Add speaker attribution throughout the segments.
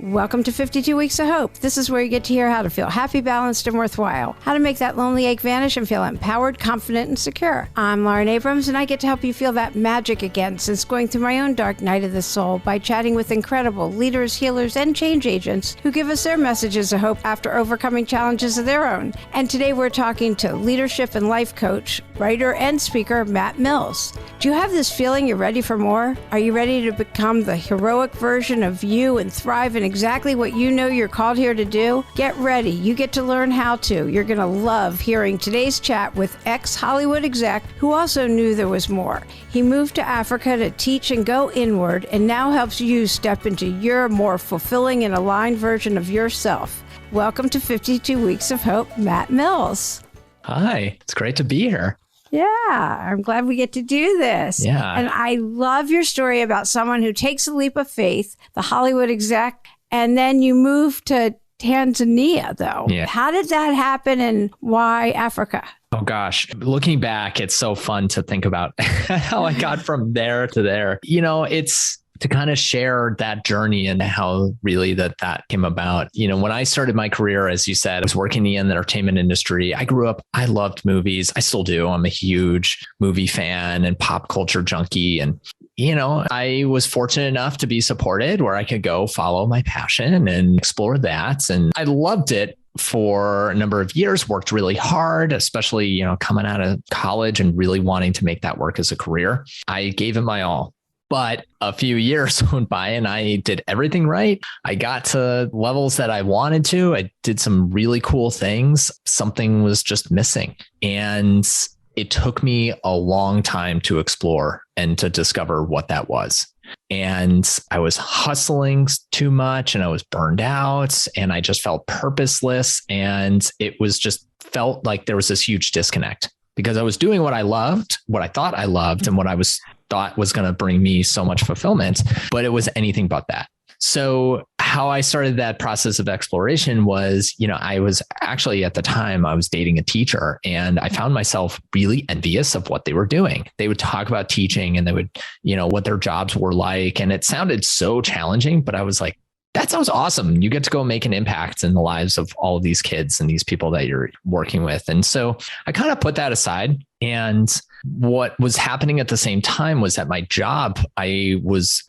Speaker 1: Welcome to 52 Weeks of Hope. This is where you get to hear how to feel happy, balanced, and worthwhile. How to make that lonely ache vanish and feel empowered, confident, and secure. I'm Lauren Abrams, and I get to help you feel that magic again since going through my own dark night of the soul by chatting with incredible leaders, healers, and change agents who give us their messages of hope after overcoming challenges of their own. And today we're talking to leadership and life coach, writer, and speaker Matt Mills. Do you have this feeling you're ready for more? Are you ready to become the heroic version of you and thrive in exactly what you know you're called here to do? Get ready. You get to learn how to. You're going to love hearing today's chat with ex-Hollywood exec who also knew there was more. He moved to Africa to teach and go inward and now helps you step into your more fulfilling and aligned version of yourself. Welcome to 52 Weeks of Hope, Matt Mills.
Speaker 2: Hi, it's great to be here.
Speaker 1: Yeah, I'm glad we get to do this.
Speaker 2: Yeah.
Speaker 1: And I love your story about someone who takes a leap of faith, the Hollywood exec, and then you move to Tanzania, though.
Speaker 2: Yeah.
Speaker 1: How did that happen and why Africa?
Speaker 2: Oh, gosh. Looking back, it's so fun to think about how I got from there to there. You know, it's to kind of share that journey and how really that came about. You know, when I started my career, as you said, I was working in the entertainment industry. I grew up, I loved movies. I still do. I'm a huge movie fan and pop culture junkie. And, you know, I was fortunate enough to be supported where I could go follow my passion and explore that. And I loved it for a number of years, worked really hard, especially, you know, coming out of college and really wanting to make that work as a career. I gave it my all. But a few years went by and I did everything right. I got to levels that I wanted to. I did some really cool things. Something was just missing. And it took me a long time to explore and to discover what that was. And I was hustling too much and I was burned out and I just felt purposeless. And it was just felt like there was this huge disconnect because I was doing what I loved, what I thought I loved, and what I thought was going to bring me so much fulfillment, but it was anything but that. So how I started that process of exploration was, you know, I was actually at the time I was dating a teacher and I found myself really envious of what they were doing. They would talk about teaching and they would, you know, what their jobs were like. And it sounded so challenging, but I was like, that sounds awesome. You get to go make an impact in the lives of all of these kids and these people that you're working with. And so I kind of put that aside. And what was happening at the same time was at my job, I was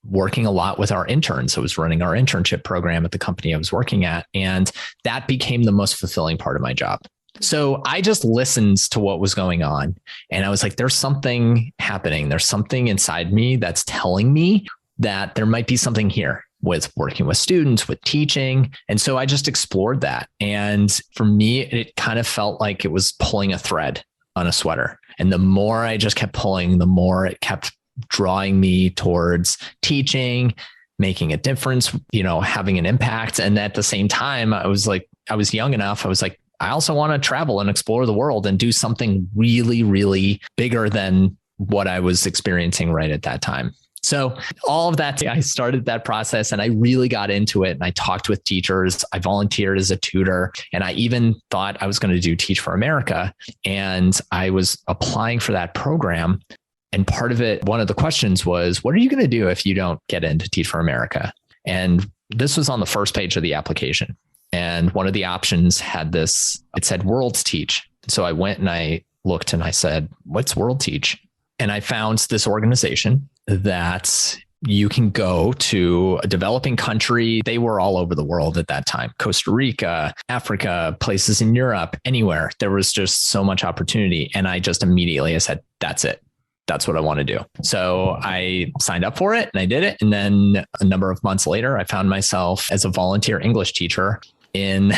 Speaker 2: working a lot with our interns. I was running our internship program at the company I was working at. And that became the most fulfilling part of my job. So I just listened to what was going on. And I was like, there's something happening. There's something inside me that's telling me that there might be something here with working with students, with teaching. And so I just explored that. And for me, it kind of felt like it was pulling a thread on a sweater. And the more I just kept pulling, the more it kept drawing me towards teaching, making a difference, you know, having an impact. And at the same time, I was young enough. I was like, I also want to travel and explore the world and do something really, really bigger than what I was experiencing right at that time. So all of that, I started that process and I really got into it and I talked with teachers. I volunteered as a tutor and I even thought I was going to do Teach for America. And I was applying for that program. And part of it, one of the questions was, what are you going to do if you don't get into Teach for America? And this was on the first page of the application. And one of the options had this, it said World Teach. So I went and I looked and I said, what's World Teach? And I found this organization that you can go to a developing country. They were all over the world at that time. Costa Rica, Africa, places in Europe, anywhere. There was just so much opportunity. And I just immediately, I said, that's it. That's what I want to do. So I signed up for it and I did it. And then a number of months later, I found myself as a volunteer English teacher in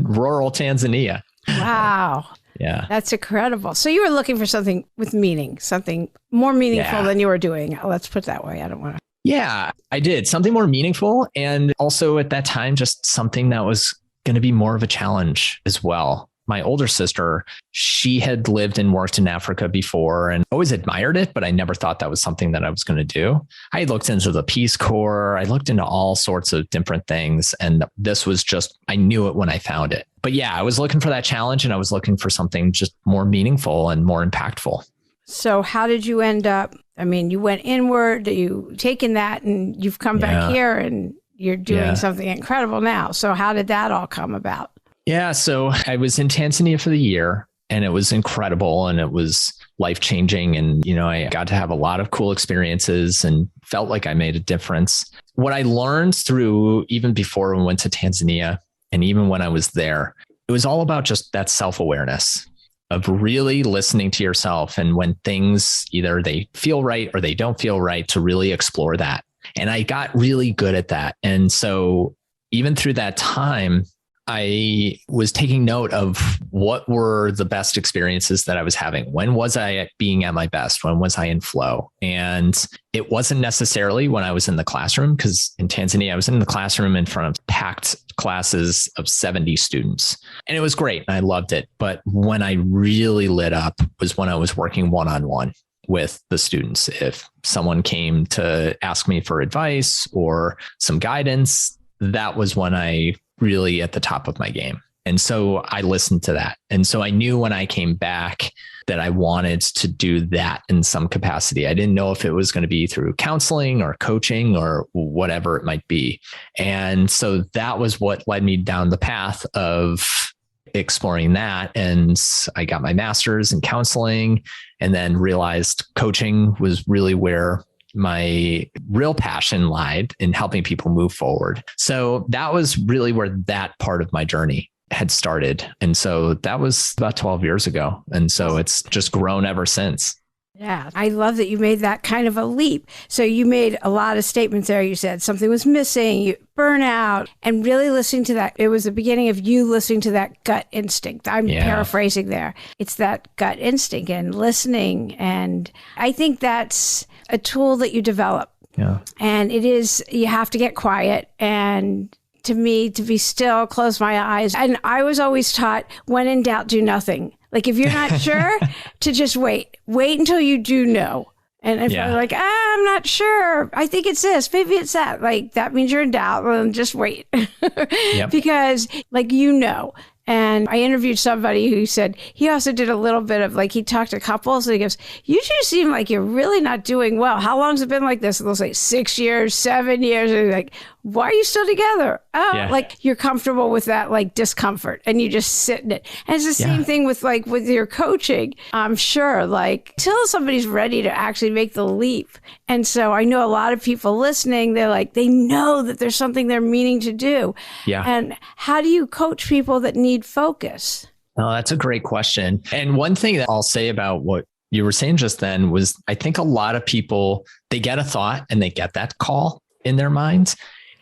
Speaker 2: rural Tanzania.
Speaker 1: Wow.
Speaker 2: Yeah.
Speaker 1: That's incredible. So you were looking for something with meaning, something more meaningful than you were doing. Let's put it that way. I don't want to.
Speaker 2: Yeah, I did something more meaningful. And also at that time, just something that was going to be more of a challenge as well. My older sister, she had lived and worked in Africa before and always admired it, but I never thought that was something that I was going to do. I looked into the Peace Corps. I looked into all sorts of different things. And this was just, I knew it when I found it. But yeah, I was looking for that challenge and I was looking for something just more meaningful and more impactful.
Speaker 1: So how did you end up? I mean, you went inward, you taken that and you've come back here and you're doing something incredible now. So how did that all come about?
Speaker 2: Yeah. So I was in Tanzania for the year, and it was incredible, and it was life-changing. And, I got to have a lot of cool experiences and felt like I made a difference. What I learned through, even before we went to Tanzania, and even when I was there, it was all about just that self-awareness of really listening to yourself. And when things either they feel right or they don't feel right, to really explore that. And I got really good at that. And so even through that time, I was taking note of what were the best experiences that I was having. When was I being at my best? When was I in flow? And it wasn't necessarily when I was in the classroom, because in Tanzania, I was in the classroom in front of packed classes of 70 students. And it was great. And I loved it. But when I really lit up was when I was working one-on-one with the students. If someone came to ask me for advice or some guidance, that was when I really at the top of my game. And so I listened to that. And so I knew when I came back that I wanted to do that in some capacity. I didn't know if it was going to be through counseling or coaching or whatever it might be. And so that was what led me down the path of exploring that. And I got my master's in counseling, and then realized coaching was really where my real passion lied, in helping people move forward. So that was really where that part of my journey had started. And so that was about 12 years ago. And so it's just grown ever since.
Speaker 1: Yeah, I love that you made that kind of a leap. So you made a lot of statements there. You said something was missing, burnout, and really listening to that. It was the beginning of you listening to that gut instinct. I'm paraphrasing there. It's that gut instinct and listening. And I think that's a tool that you develop.
Speaker 2: Yeah.
Speaker 1: And it is, you have to get quiet. And to me, to be still, close my eyes. And I was always taught, when in doubt, do nothing. Like, if you're not sure, to just wait until you do know. And if you're like, I'm not sure, I think it's this, maybe it's that, like, that means you're in doubt. Well, then just wait. Because and I interviewed somebody who said he also did a little bit of, like, he talked to couples and he goes, you two seem like you're really not doing well. How long has it been like this? And they'll say 6 years, 7 years. And they're like, why are you still together? Like, you're comfortable with that, like, discomfort, and you just sit in it. And it's the same thing with, like, with your coaching. I'm sure, like, till somebody's ready to actually make the leap. And so I know a lot of people listening, they're like, they know that there's something they're meaning to do. Yeah. And how do you coach people that need focus?
Speaker 2: Oh, that's a great question. And one thing that I'll say about what you were saying just then was, I think a lot of people, they get a thought and they get that call in their minds,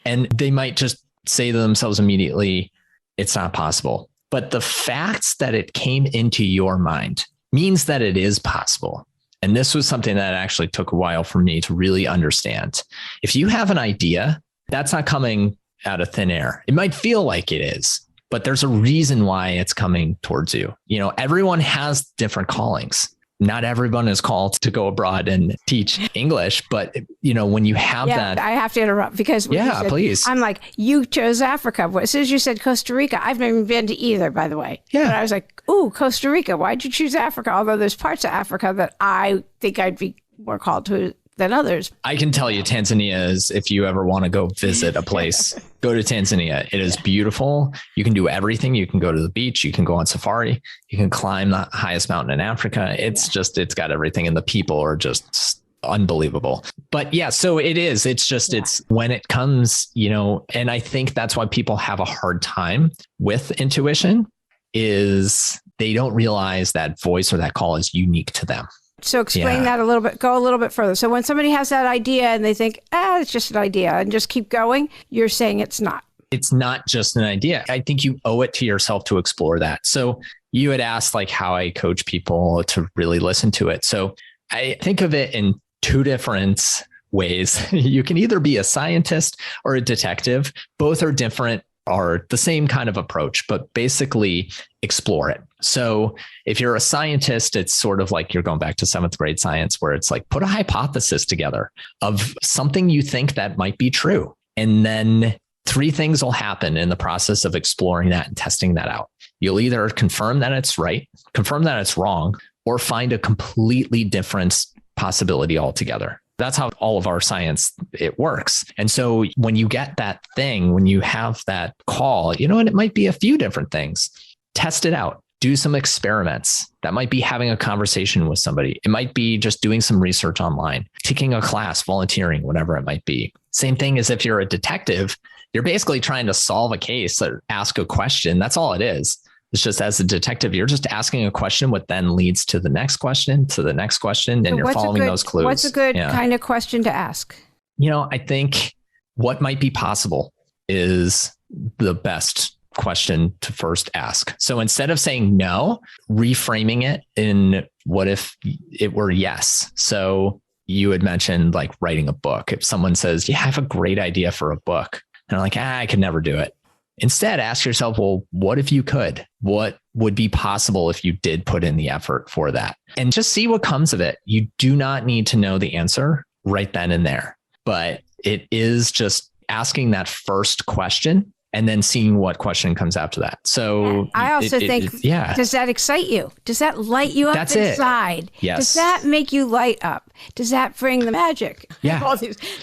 Speaker 2: and they might just say to themselves immediately, it's not possible. But the facts that it came into your mind means that it is possible. And this was something that actually took a while for me to really understand. If you have an idea, that's not coming out of thin air. It might feel like it is, but there's a reason why it's coming towards you. Everyone has different callings. Not everyone is called to go abroad and teach English, but when you have that.
Speaker 1: I have to interrupt because
Speaker 2: please.
Speaker 1: I'm like, you chose Africa. As soon as you said Costa Rica, I've never even been to either, by the way. Yeah. But I was like, ooh, Costa Rica. Why'd you choose Africa? Although there's parts of Africa that I think I'd be more called to than others.
Speaker 2: I can tell you, Tanzania is, if you ever want to go visit a place, go to Tanzania. It is beautiful. You can do everything. You can go to the beach. You can go on safari. You can climb the highest mountain in Africa. It's got everything, and the people are just unbelievable. But so it is. It's just, it's when it comes, and I think that's why people have a hard time with intuition, is they don't realize that voice or that call is unique to them.
Speaker 1: So explain that a little bit, go a little bit further. So when somebody has that idea and they think, it's just an idea, and just keep going, you're saying it's not.
Speaker 2: It's not just an idea. I think you owe it to yourself to explore that. So you had asked, like, how I coach people to really listen to it. So I think of it in two different ways. You can either be a scientist or a detective. Both are different, are the same kind of approach, but basically explore it. So if you're a scientist, it's sort of like you're going back to 7th grade science, where it's like, put a hypothesis together of something you think that might be true. And then 3 things will happen in the process of exploring that and testing that out. You'll either confirm that it's right, confirm that it's wrong, or find a completely different possibility altogether. That's how all of our science, it works. And so when you get that thing, when you have that call, and it might be a few different things, test it out. Do some experiments. That might be having a conversation with somebody. It might be just doing some research online, taking a class, volunteering, whatever it might be. Same thing as if you're a detective, you're basically trying to solve a case or ask a question. That's all it is. It's just as a detective, you're just asking a question, what then leads to the next question, to the next question, and you're following those clues.
Speaker 1: What's a good kind of question to ask?
Speaker 2: I think what might be possible is the best question to first ask. So instead of saying no, reframing it in what if it were yes. So you had mentioned like writing a book. If someone says, yeah, I have a great idea for a book, and I'm like, I could never do it. Instead, ask yourself, well, what if you could? What would be possible if you did put in the effort for that? And just see what comes of it. You do not need to know the answer right then and there, but it is just asking that first question and then seeing what question comes after that. So
Speaker 1: I also think, does that excite you? Does that light you up inside?
Speaker 2: Yes.
Speaker 1: Does that make you light up? Does that bring the magic?
Speaker 2: Yeah.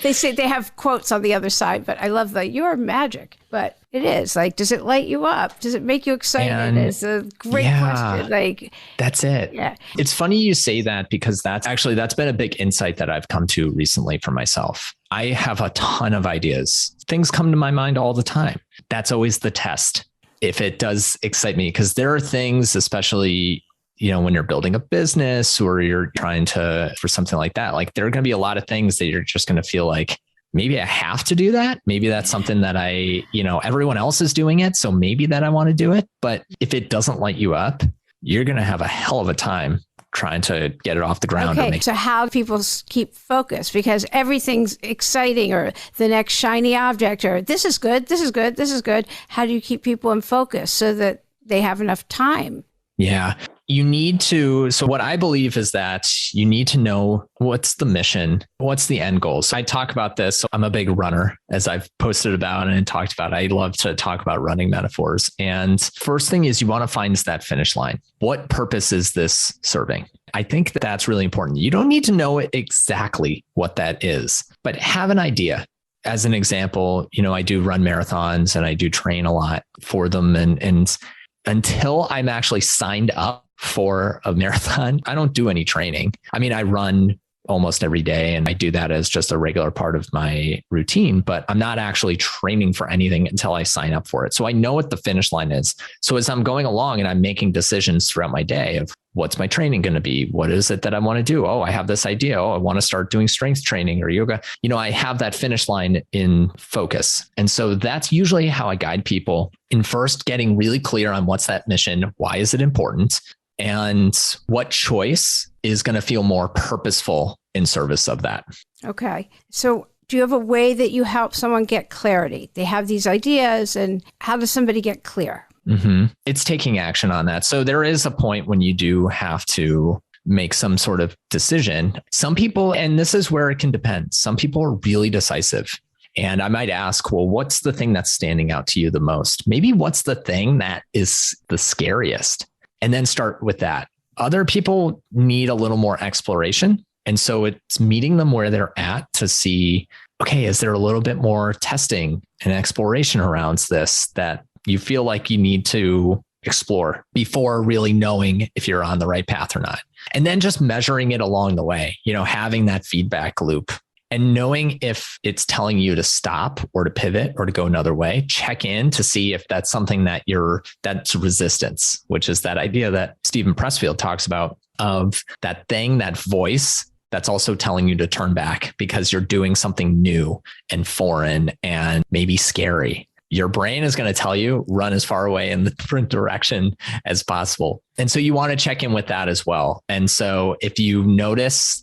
Speaker 1: They say they have quotes on the other side, but I love you're magic. But it is like, does it light you up? Does it make you excited? It's a great question.
Speaker 2: That's it.
Speaker 1: Yeah.
Speaker 2: It's funny you say that because that's been a big insight that I've come to recently for myself. I have a ton of ideas. Things come to my mind all the time. That's always the test. If it does excite me, because there are things, especially, when you're building a business or you're trying for something like that, like there are going to be a lot of things that you're just going to feel like, maybe I have to do that. Maybe that's something that everyone else is doing it. So maybe that I want to do it. But if it doesn't light you up, you're going to have a hell of a time trying to get it off the ground.
Speaker 1: Okay, so how do people keep focused? Because everything's exciting or the next shiny object or this is good, this is good, this is good. How do you keep people in focus so that they have enough time?
Speaker 2: Yeah, you need to. So what I believe is that you need to know what's the mission, what's the end goal. So I talk about this. So I'm a big runner, as I've posted about and talked about. I love to talk about running metaphors. And first thing is you want to find that finish line. What purpose is this serving? I think that's really important. You don't need to know exactly what that is, but have an idea. As an example, I do run marathons and I do train a lot for them. And until I'm actually signed up for a marathon, I don't do any training. I mean, I run almost every day and I do that as just a regular part of my routine, but I'm not actually training for anything until I sign up for it. So I know what the finish line is. So as I'm going along and I'm making decisions throughout my day of what's my training going to be? What is it that I want to do? Oh, I have this idea. Oh, I want to start doing strength training or yoga. I have that finish line in focus. And so that's usually how I guide people in first getting really clear on what's that mission? Why is it important? And what choice is going to feel more purposeful in service of that?
Speaker 1: Okay. So do you have a way that you help someone get clarity? They have these ideas, and how does somebody get clear?
Speaker 2: Mm-hmm. It's taking action on that. So there is a point when you do have to make some sort of decision. Some people, and this is where it can depend, some people are really decisive. And I might ask, well, what's the thing that's standing out to you the most? Maybe what's the thing that is the scariest? And then start with that. Other people need a little more exploration. And so it's meeting them where they're at to see, okay, is there a little bit more testing and exploration around this that you feel like you need to explore before really knowing if you're on the right path or not? And then just measuring it along the way, having that feedback loop and knowing if it's telling you to stop or to pivot or to go another way. Check in to see if that's something that's resistance, which is that idea that Stephen Pressfield talks about of that thing, that voice that's also telling you to turn back because you're doing something new and foreign and maybe scary. Your brain is going to tell you run as far away in the different direction as possible. And so you want to check in with that as well. And so if you notice,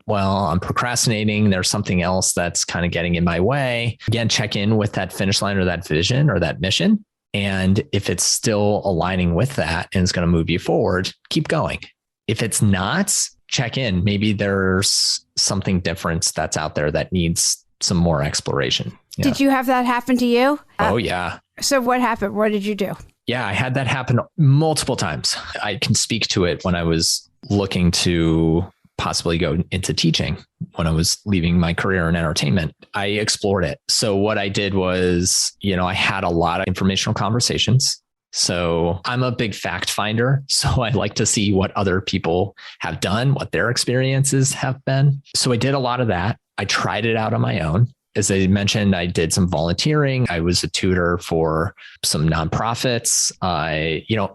Speaker 2: well, I'm procrastinating, there's something else that's kind of getting in my way. Again, check in with that finish line or that vision or that mission. And if it's still aligning with that and it's going to move you forward, keep going. If it's not, check in. Maybe there's something different that's out there that needs some more exploration. Yeah.
Speaker 1: Did you have that happen to you?
Speaker 2: Oh, yeah.
Speaker 1: So what happened? What did you do?
Speaker 2: Yeah, I had that happen multiple times. I can speak to it when I was looking to possibly go into teaching when I was leaving my career in entertainment. I explored it. So what I did was, I had a lot of informational conversations. So I'm a big fact finder. So I like to see what other people have done, what their experiences have been. So I did a lot of that. I tried it out on my own. As I mentioned, I did some volunteering. I was a tutor for some nonprofits,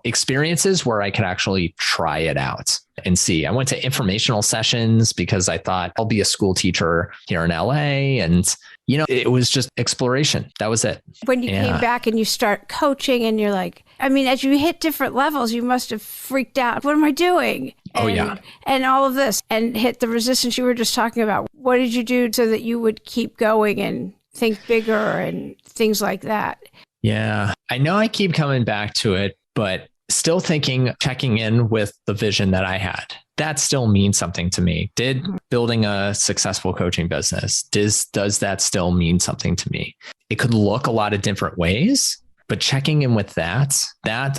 Speaker 2: experiences where I could actually try it out and see. I went to informational sessions because I thought I'll be a school teacher here in LA. And, it was just exploration. That was it.
Speaker 1: When you came back and you start coaching and you're like, as you hit different levels, you must have freaked out. What am I doing? And all of this and hit the resistance you were just talking about. What did you do so that you would keep going and think bigger and things like that?
Speaker 2: Yeah, I know I keep coming back to it, but still checking in with the vision that I had. That still means something to me. Did building a successful coaching business, does that still mean something to me? It could look a lot of different ways, but checking in with that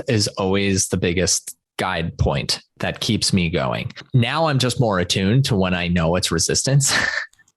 Speaker 2: is always the biggest guide point that keeps me going. Now I'm just more attuned to when I know it's resistance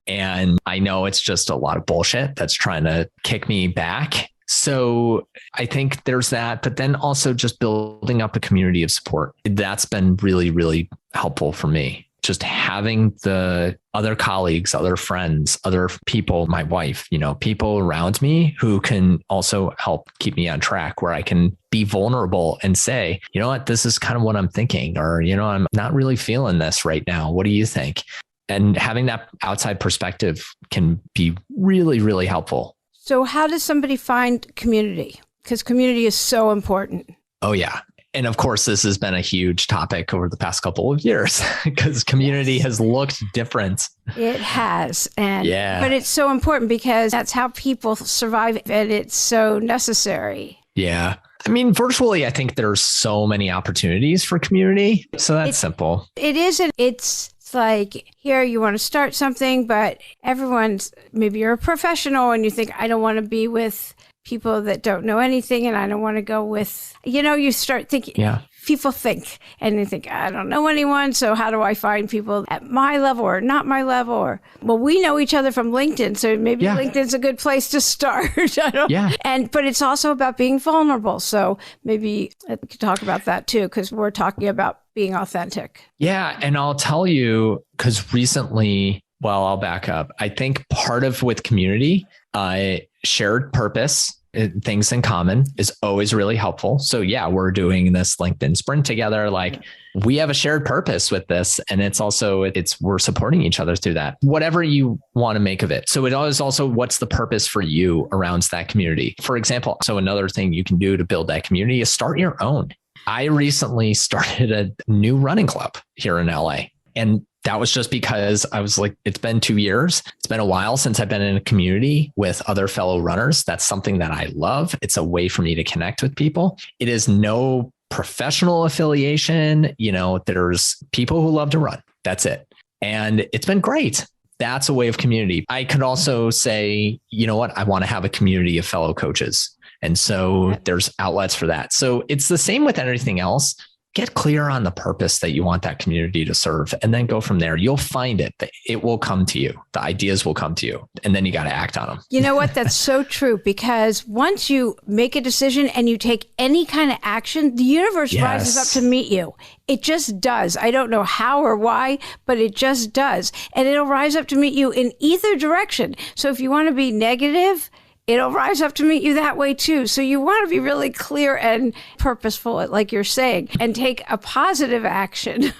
Speaker 2: and I know it's just a lot of bullshit that's trying to kick me back. So I think there's that, but then also just building up a community of support. That's been really, really helpful for me. Just having the other colleagues, other friends, other people, my wife, people around me who can also help keep me on track, where I can be vulnerable and say, you know what, this is kind of what I'm thinking, or, I'm not really feeling this right now. What do you think? And having that outside perspective can be really, really helpful.
Speaker 1: So how does somebody find community? Because community is so important.
Speaker 2: Oh, yeah. And of course, this has been a huge topic over the past couple of years because community has looked different.
Speaker 1: It has. But it's so important because that's how people survive and it's so necessary.
Speaker 2: Yeah. Virtually, I think there's so many opportunities for community. So that's simple.
Speaker 1: It isn't. It's like, here you want to start something, but maybe you're a professional and you think, I don't want to be with people that don't know anything and I don't want to go with, you start thinking, people think and they think, I don't know anyone. So how do I find people at my level or not my level? We know each other from LinkedIn. So maybe LinkedIn's a good place to start. But it's also about being vulnerable. So maybe we could talk about that too, because we're talking about being authentic.
Speaker 2: Yeah. And I'll tell you, because recently, I'll back up. I think part of with community, shared purpose, things in common is always really helpful. So we're doing this LinkedIn sprint together. Like we have a shared purpose with this. And we're supporting each other through that, whatever you want to make of it. So it is also, what's the purpose for you around that community? For example, so another thing you can do to build that community is start your own. I recently started a new running club here in LA. And that was just because I was like, it's been 2 years. It's been a while since I've been in a community with other fellow runners. That's something that I love. It's a way for me to connect with people. It is no professional affiliation. There's people who love to run. That's it. And it's been great. That's a way of community. I could also say, you know what? I want to have a community of fellow coaches. And so there's outlets for that. So it's the same with anything else. Get clear on the purpose that you want that community to serve, and then go from there. You'll find it. It will come to you. The ideas will come to you, and then you got to act on them.
Speaker 1: You know what? That's so true, because once you make a decision and you take any kind of action, the universe rises up to meet you. It just does. I don't know how or why, but it just does. And it'll rise up to meet you in either direction. So if you want to be negative, it'll rise up to meet you that way too. So you want to be really clear and purposeful, like you're saying, and take a positive action.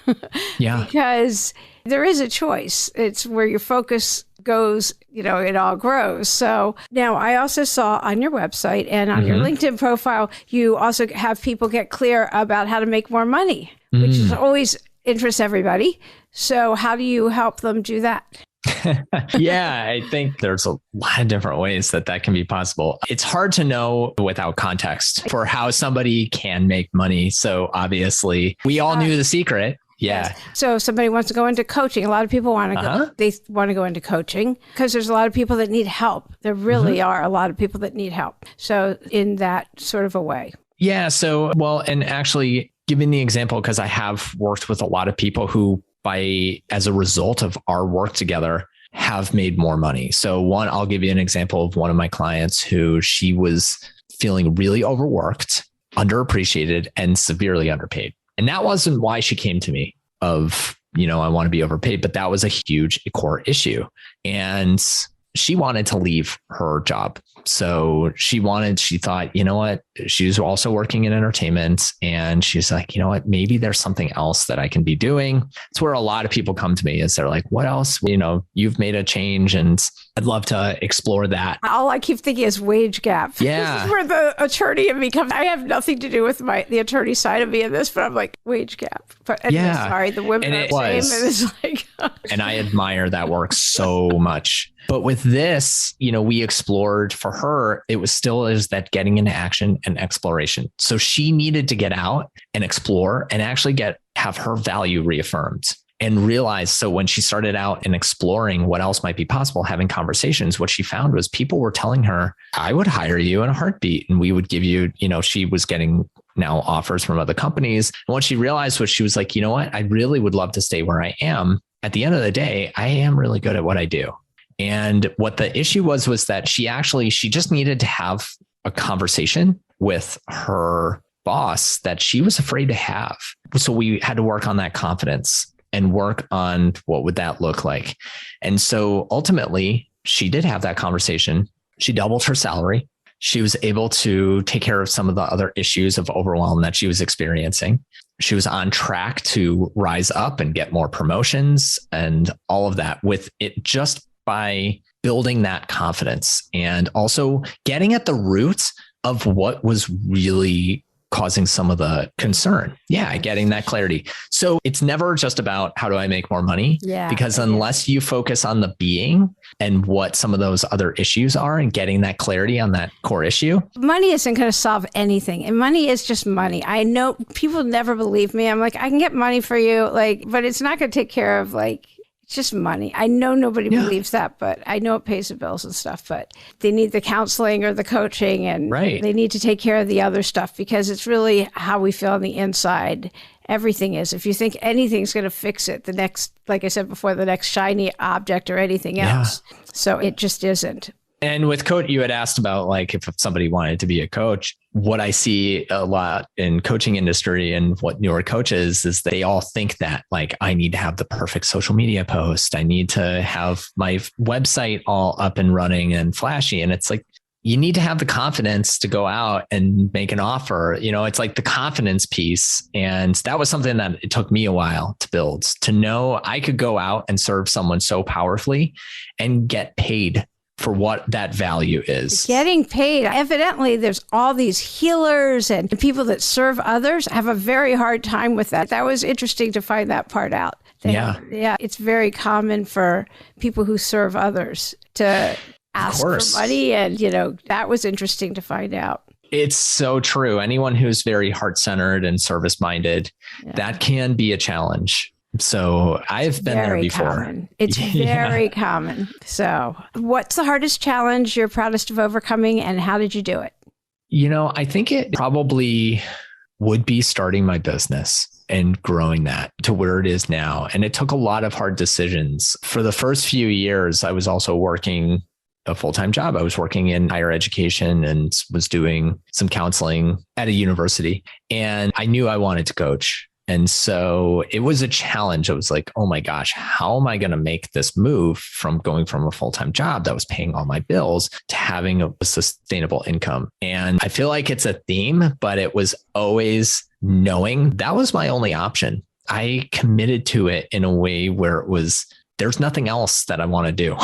Speaker 1: Because there is a choice. It's where your focus goes, it all grows. So now I also saw on your website and on your LinkedIn profile, you also have people get clear about how to make more money, which is always interests everybody. So how do you help them do that?
Speaker 2: I think there's a lot of different ways that can be possible. It's hard to know without context for how somebody can make money. So obviously we all knew the secret. Yeah.
Speaker 1: So if somebody wants to go into coaching, a lot of people want to go, they want to go into coaching because there's a lot of people that need help. There really are a lot of people that need help. So in that sort of a way. Yeah.
Speaker 2: So, and actually giving the example, because I have worked with a lot of people who as a result of our work together, have made more money. So I'll give you an example of one of my clients who she was feeling really overworked, underappreciated, and severely underpaid. And that wasn't why she came to me I want to be overpaid, but that was a huge core issue. And she wanted to leave her job. So she thought, she was also working in entertainment, and she's like, maybe there's something else that I can be doing. It's where a lot of people come to me is they're like, what else? You've made a change and I'd love to explore that.
Speaker 1: All I keep thinking is wage gap.
Speaker 2: Yeah.
Speaker 1: This is where the attorney in me comes. I have nothing to do with the attorney side of me in this, but I'm like, wage gap. But sorry, the women are the same. And it's like,
Speaker 2: and I admire that work so much. But with this, we explored for her, it was that getting into action and exploration. So she needed to get out and explore and actually have her value reaffirmed and realize. So when she started out and exploring what else might be possible, having conversations, what she found was people were telling her, I would hire you in a heartbeat and we would give you, she was getting now offers from other companies. And what she realized was she was like, I really would love to stay where I am. At the end of the day, I am really good at what I do. And what the issue was that she just needed to have a conversation with her boss that she was afraid to have. So we had to work on that confidence and work on what would that look like. And so ultimately she did have that conversation. She doubled her salary. She was able to take care of some of the other issues of overwhelm that she was experiencing. She was on track to rise up and get more promotions and all of that with it just by building that confidence and also getting at the roots of what was really causing some of the concern. Yeah, getting that clarity. So it's never just about how do I make more money? Yeah. Because unless you focus on the being and what some of those other issues are and getting that clarity on that core issue.
Speaker 1: Money isn't going to solve anything. And money is just money. I know people never believe me. I'm like, I can get money for you, but it's not going to take care of it's just money. I know nobody believes that, but I know it pays the bills and stuff, but they need the counseling or the coaching and they need to take care of the other stuff because it's really how we feel on the inside. Everything is. If you think anything's going to fix it, the next, like I said before, the next shiny object or anything else. So it just isn't.
Speaker 2: And with coach, you had asked about if somebody wanted to be a coach. What I see a lot in coaching industry and what newer coaches is they all think that I need to have the perfect social media post. I need to have my website all up and running and flashy. And it's you need to have the confidence to go out and make an offer. It's the confidence piece. And that was something that it took me a while to build, to know I could go out and serve someone so powerfully and get paid for what that value is. Getting paid.
Speaker 1: Evidently, there's all these healers and people that serve others have a very hard time with that. That was interesting to find that part out. Yeah. It's very common for people who serve others to ask for money. And, that was interesting to find out.
Speaker 2: It's so true. Anyone who's very heart-centered and service-minded, that can be a challenge. So I've been there before.
Speaker 1: Common. It's very common. So what's the hardest challenge you're proudest of overcoming and how did you do it?
Speaker 2: I think it probably would be starting my business and growing that to where it is now. And it took a lot of hard decisions. For the first few years, I was also working a full-time job. I was working in higher education and was doing some counseling at a university. And I knew I wanted to coach. And so it was a challenge. I was like, oh my gosh, how am I going to make this move from going from a full-time job that was paying all my bills to having a sustainable income? And I feel like it's a theme, but it was always knowing that was my only option. I committed to it in a way where there's nothing else that I want to do.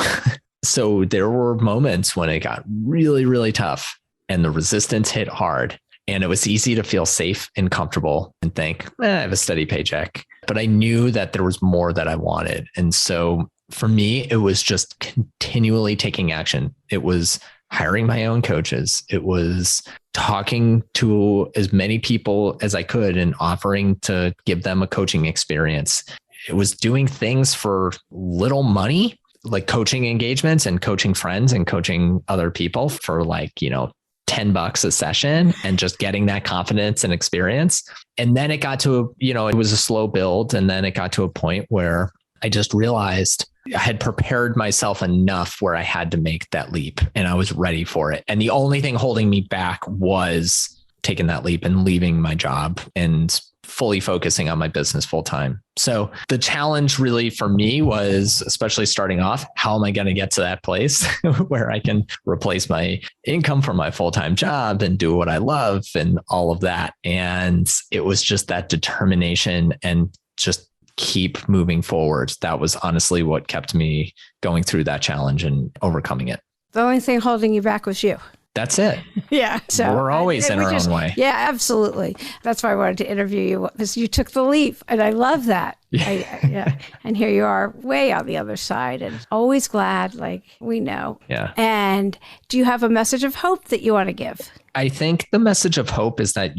Speaker 2: So there were moments when it got really, really tough and the resistance hit hard. And it was easy to feel safe and comfortable and think, I have a steady paycheck. But I knew that there was more that I wanted. And so for me, it was just continually taking action. It was hiring my own coaches. It was talking to as many people as I could and offering to give them a coaching experience. It was doing things for little money, like coaching engagements and coaching friends and coaching other people for $10 $10 a session and just getting that confidence and experience. And then it got to, it was a slow build. And then it got to a point where I just realized I had prepared myself enough where I had to make that leap and I was ready for it. And the only thing holding me back was taking that leap and leaving my job and fully focusing on my business full time. So the challenge really for me was, especially starting off, how am I going to get to that place where I can replace my income from my full-time job and do what I love and all of that. And it was just that determination and just keep moving forward. That was honestly what kept me going through that challenge and overcoming it.
Speaker 1: The only thing holding you back was you.
Speaker 2: That's it.
Speaker 1: Yeah. So
Speaker 2: we're always in our own way.
Speaker 1: Yeah, absolutely. That's why I wanted to interview you, because you took the leap. And I love that. Yeah. And here you are way on the other side and always glad, like we know.
Speaker 2: Yeah.
Speaker 1: And do you have a message of hope that you want to give?
Speaker 2: I think the message of hope is that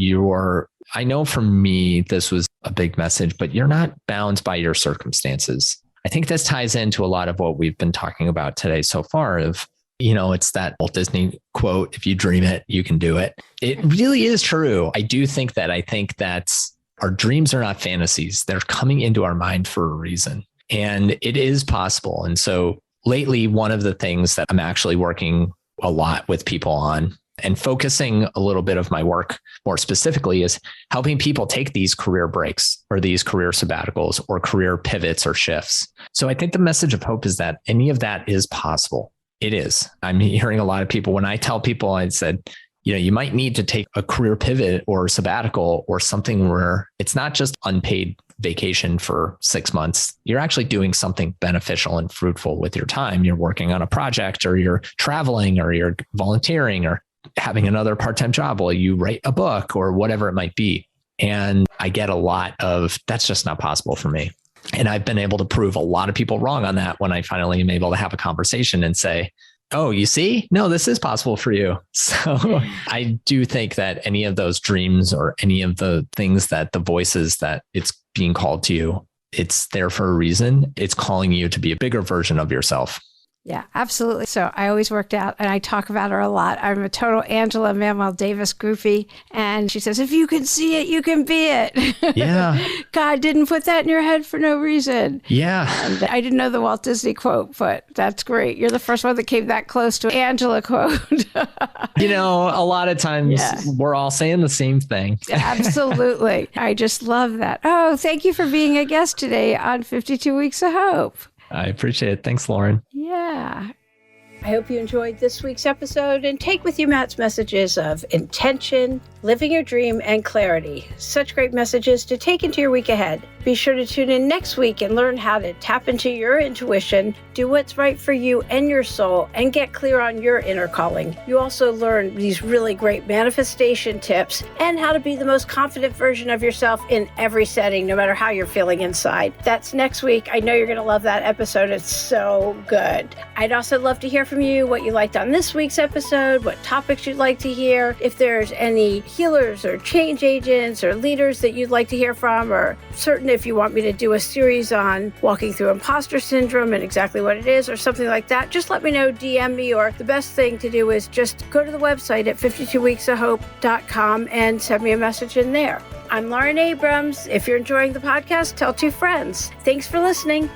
Speaker 2: I know for me, this was a big message, but you're not bound by your circumstances. I think this ties into a lot of what we've been talking about today so far of, it's that Walt Disney quote, if you dream it, you can do it. It really is true. I think that our dreams are not fantasies. They're coming into our mind for a reason. And it is possible. And so lately, one of the things that I'm actually working a lot with people on and focusing a little bit of my work more specifically is helping people take these career breaks or these career sabbaticals or career pivots or shifts. So I think the message of hope is that any of that is possible. It is. I'm hearing a lot of people, when I tell people, I said, you might need to take a career pivot or sabbatical or something where it's not just unpaid vacation for 6 months. You're actually doing something beneficial and fruitful with your time. You're working on a project or you're traveling or you're volunteering or having another part-time job while you write a book or whatever it might be. And I get a lot of, that's just not possible for me. And I've been able to prove a lot of people wrong on that when I finally am able to have a conversation and say, oh, you see, no, this is possible for you. So I do think that any of those dreams or any of the things that the voices that it's being called to you, it's there for a reason. It's calling you to be a bigger version of yourself.
Speaker 1: Yeah, absolutely. So I always worked out and I talk about her a lot. I'm a total Angela Manuel Davis groupie. And she says, if you can see it, you can be it.
Speaker 2: Yeah.
Speaker 1: God didn't put that in your head for no reason.
Speaker 2: Yeah.
Speaker 1: And I didn't know the Walt Disney quote, but that's great. You're the first one that came that close to Angela quote.
Speaker 2: A lot of times we're all saying the same thing.
Speaker 1: Absolutely. I just love that. Oh, thank you for being a guest today on 52 Weeks of Hope.
Speaker 2: I appreciate it. Thanks, Lauren.
Speaker 1: Yeah. I hope you enjoyed this week's episode and take with you Matt's messages of intention, living your dream, and clarity. Such great messages to take into your week ahead. Be sure to tune in next week and learn how to tap into your intuition, do what's right for you and your soul, and get clear on your inner calling. You also learn these really great manifestation tips and how to be the most confident version of yourself in every setting, no matter how you're feeling inside. That's next week. I know you're going to love that episode. It's so good. I'd also love to hear from you what you liked on this week's episode, what topics you'd like to hear, if there's any healers or change agents or leaders that you'd like to hear from, or certain if you want me to do a series on walking through imposter syndrome and exactly what it is or something like that, just let me know, DM me, or the best thing to do is just go to the website at 52weeksofhope.com and send me a message in there. I'm Lauren Abrams. If you're enjoying the podcast, tell 2 friends. Thanks for listening.